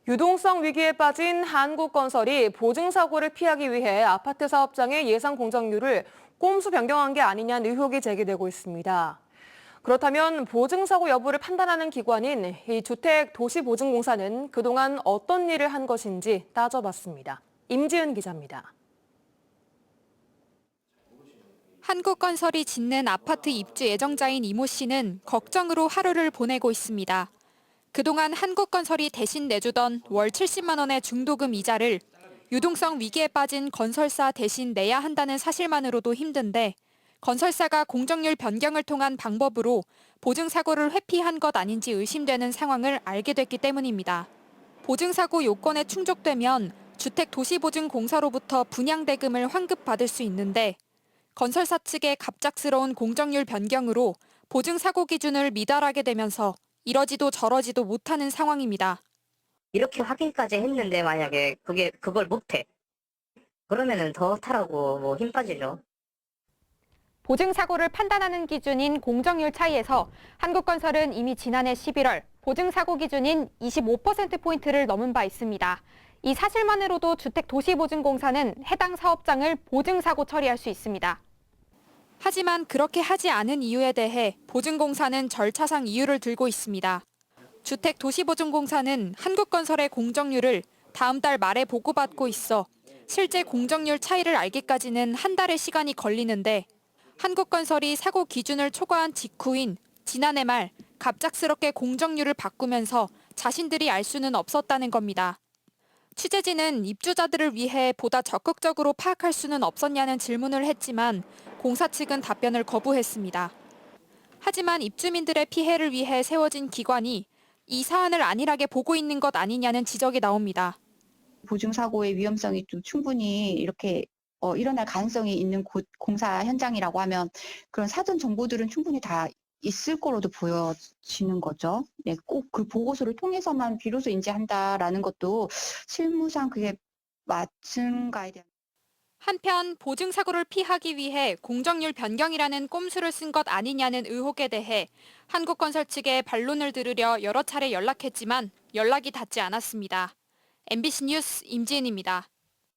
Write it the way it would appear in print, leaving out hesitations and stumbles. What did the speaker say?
유동성 위기에 빠진 한국건설이 보증사고를 피하기 위해 아파트 사업장의 예상 공정률을 꼼수 변경한 게 아니냐는 의혹이 제기되고 있습니다. 그렇다면 보증사고 여부를 판단하는 기관인 이 주택도시보증공사는 그동안 어떤 일을 한 것인지 따져봤습니다. 임지은 기자입니다. 한국건설이 짓는 아파트 입주 예정자인 이모 씨는 걱정으로 하루를 보내고 있습니다. 그동안 한국건설이 대신 내주던 월 70만 원의 중도금 이자를 유동성 위기에 빠진 건설사 대신 내야 한다는 사실만으로도 힘든데 건설사가 공정률 변경을 통한 방법으로 보증사고를 회피한 것 아닌지 의심되는 상황을 알게 됐기 때문입니다. 보증사고 요건에 충족되면 주택도시보증공사로부터 분양대금을 환급받을 수 있는데 건설사 측의 갑작스러운 공정률 변경으로 보증사고 기준을 미달하게 되면서 이러지도 저러지도 못하는 상황입니다. 이렇게 확인까지 했는데 만약에 그걸 못해. 그러면은 더 타라고 힘 빠지죠. 보증사고를 판단하는 기준인 공정률 차이에서 한국건설은 이미 지난해 11월 보증사고 기준인 25%포인트를 넘은 바 있습니다. 이 사실만으로도 주택도시보증공사는 해당 사업장을 보증사고 처리할 수 있습니다. 하지만 그렇게 하지 않은 이유에 대해 보증공사는 절차상 이유를 들고 있습니다. 주택도시보증공사는 한국건설의 공정률을 다음 달 말에 보고받고 있어 실제 공정률 차이를 알기까지는 한 달의 시간이 걸리는데 한국건설이 사고 기준을 초과한 직후인 지난해 말 갑작스럽게 공정률을 바꾸면서 자신들이 알 수는 없었다는 겁니다. 취재진은 입주자들을 위해 보다 적극적으로 파악할 수는 없었냐는 질문을 했지만 공사 측은 답변을 거부했습니다. 하지만 입주민들의 피해를 위해 세워진 기관이 이 사안을 안일하게 보고 있는 것 아니냐는 지적이 나옵니다. 보증사고의 위험성이 좀 충분히 이렇게 일어날 가능성이 있는 공사 현장이라고 하면 그런 사전 정보들은 충분히 다 있을 거로도 보여지는 거죠. 네, 꼭 그 보고서를 통해서만 비로소 인지한다라는 것도 실무상 그게 맞은가에 대한. 한편 보증사고를 피하기 위해 공정률 변경이라는 꼼수를 쓴 것 아니냐는 의혹에 대해 한국건설 측에 반론을 들으려 여러 차례 연락했지만 연락이 닿지 않았습니다. MBC 뉴스 임지은입니다.